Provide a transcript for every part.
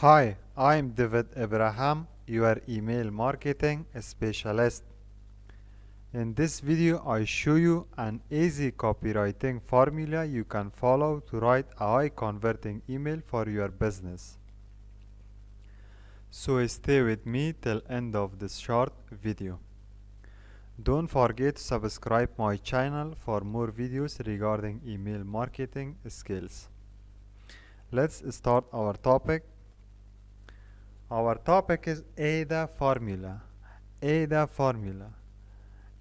Hi, I'm David Abraham, your email marketing specialist. In this video, I show you an easy copywriting formula you can follow to write a high converting email for your business. So stay with me till end of this short video. Don't forget to subscribe my channel for more videos regarding email marketing skills. Let's start our topic. Our topic is AIDA formula. AIDA formula.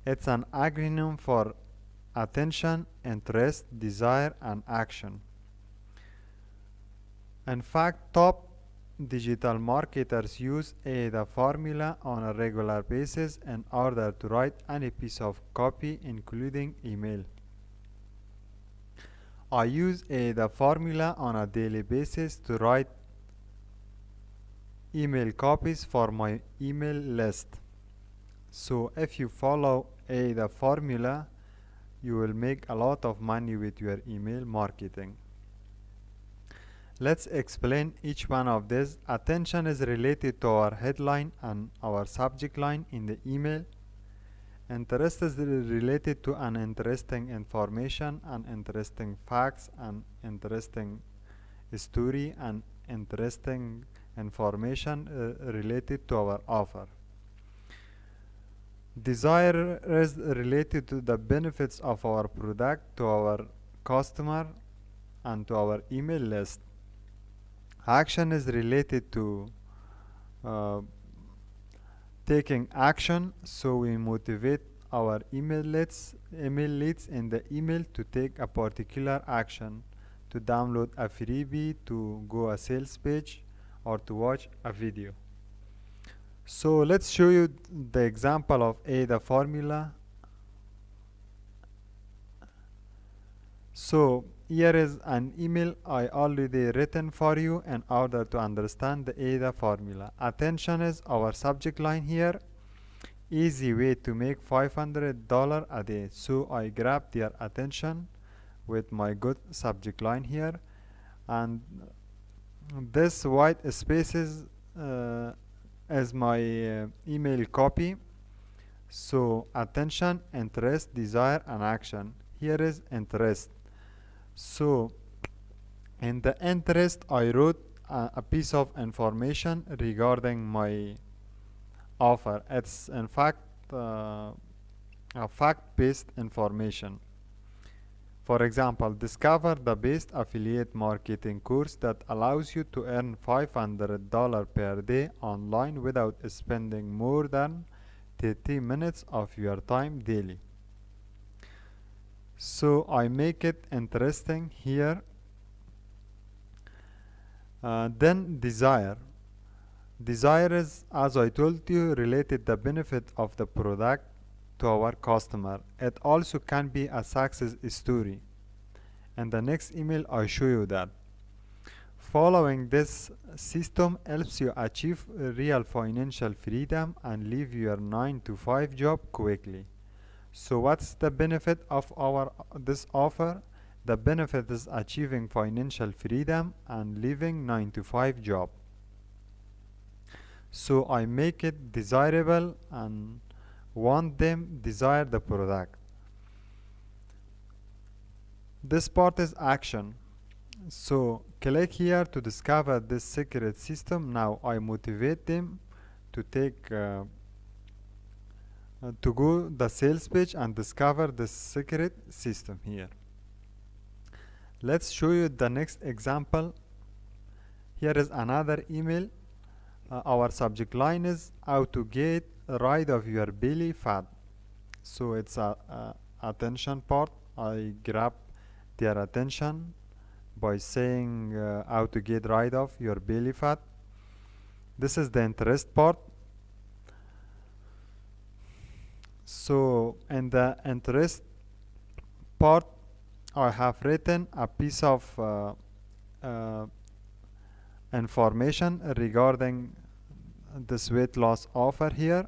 It's an acronym for attention, interest, desire, and action. In fact, top digital marketers use AIDA formula on a regular basis in order to write any piece of copy, including email. I use AIDA formula on a daily basis to write email copies for my email list. So if you follow the formula, you will make a lot of money with your email marketing. Let's explain each one of these. Attention is related to our headline and our subject line in the email. Interest is related to an interesting information and interesting facts and interesting story and interesting information related to our offer. Desire is related to the benefits of our product to our customer and to our email list. Action is related to taking action, so we motivate our email leads in the email to take a particular action, to download a freebie, to go a sales page, or to watch a video. So let's show you the example of the formula. So here is an email I already written for you in order to understand the AIDA formula. Attention is our subject line here. Easy way to make $500 a day. So I grab their attention with my good subject line here, and this white spaces as my email copy. So attention, interest, desire, and action. Here is interest. So in the interest, I wrote a piece of information regarding my offer. It's in fact a fact-based information. For example, discover the best affiliate marketing course that allows you to earn $500 per day online without spending more than 30 minutes of your time daily. So I make it interesting here. Then desire. Desire is, as I told you, related the benefit of the product to our customer. It also can be a success story. In the next email, I show you that. Following this system helps you achieve real financial freedom and leave your 9-to-5 job quickly. So what's the benefit of this offer? The benefit is achieving financial freedom and leaving 9-to-5 job. So I make it desirable and want them desire the product. This part is action. So click here to discover this secret system. Now I motivate them to take to go the sales page and discover the secret system here. Let's show you the next example. Here is another email. Our subject line is how to get rid of your belly fat. So it's a attention part. I grab their attention by saying how to get rid of your belly fat. This is the interest part. So in the interest part, I have written a piece of information regarding this weight loss offer here.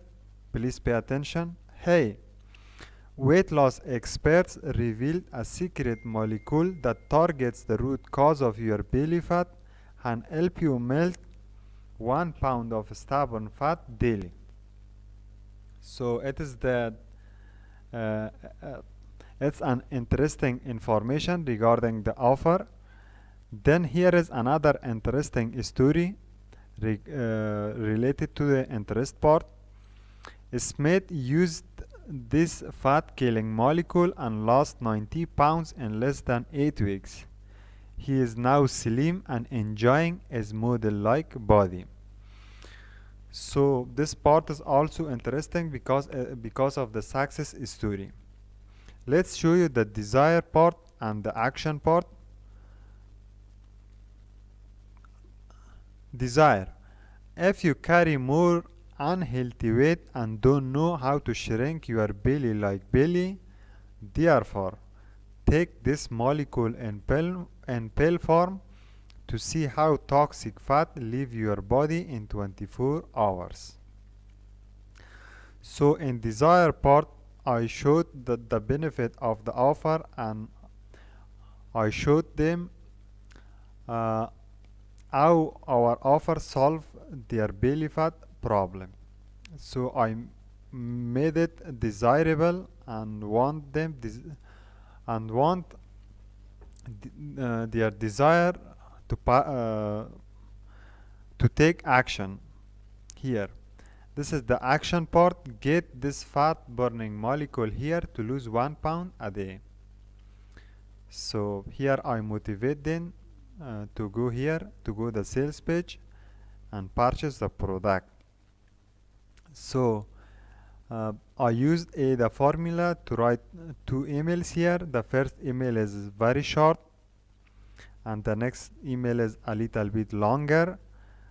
Please pay attention. Hey, weight loss experts revealed a secret molecule that targets the root cause of your belly fat and help you melt 1 pound of stubborn fat daily. So it is the uh, uh, it's an interesting information regarding the offer. Then here is another interesting story related to the interest part. Smith used this fat killing molecule and lost 90 pounds in less than 8 weeks. He is now slim and enjoying his model-like body. So this part is also interesting because of the success story. Let's show you the desire part and the action part. Desire. If you carry more unhealthy weight and don't know how to shrink your belly like belly, therefore take this molecule in pill form to see how toxic fat leave your body in 24 hours. So in desire part, I showed the benefit of the offer, and I showed them how our offer solve their belly fat problem. So I made it desirable and want them and want their desire to take action here. This is the action part. Get this fat burning molecule here to lose 1 pound a day. So here I motivate them to go here, to go the sales page and purchase the product. So I used the formula to write 2 emails here. The first email is very short and the next email is a little bit longer.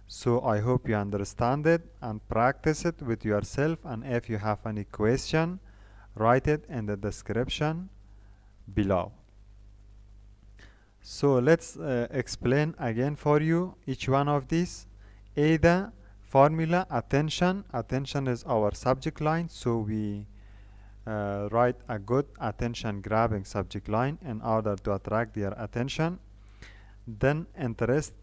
So I hope you understand it and practice it with yourself, and if you have any question, write it in the description below. So let's explain again for you each one of these. AIDA formula, attention. Attention is our subject line, so we write a good attention grabbing subject line in order to attract their attention. Then interest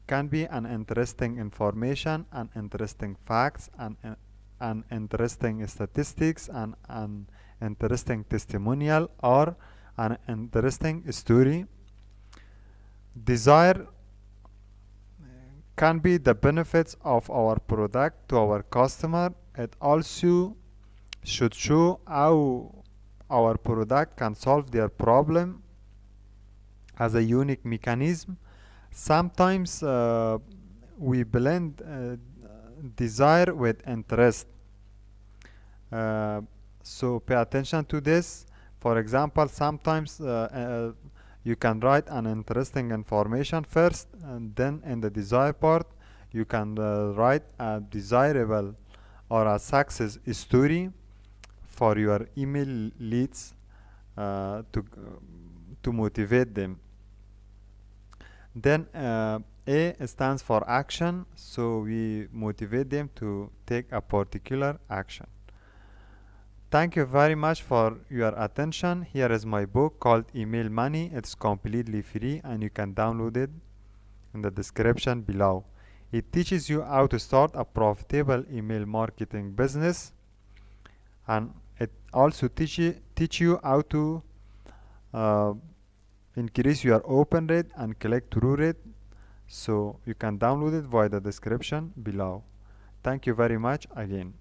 can be an interesting information, an interesting facts, an interesting statistics, and an interesting testimonial, or an interesting story. Desire can be the benefits of our product to our customer. It also should show how our product can solve their problem as a unique mechanism. Sometimes we blend desire with interest. So pay attention to this. For example, sometimes you can write an interesting information first, and then in the desire part you can write a desirable or a success story for your email leads to motivate them. Then A stands for action, so we motivate them to take a particular action. Thank you very much for your attention. Here is my book called Email Money. It's completely free and you can download it in the description below. It teaches you how to start a profitable email marketing business, and it also teach you how to increase your open rate and click-through rate. So you can download it via the description below. Thank you very much again.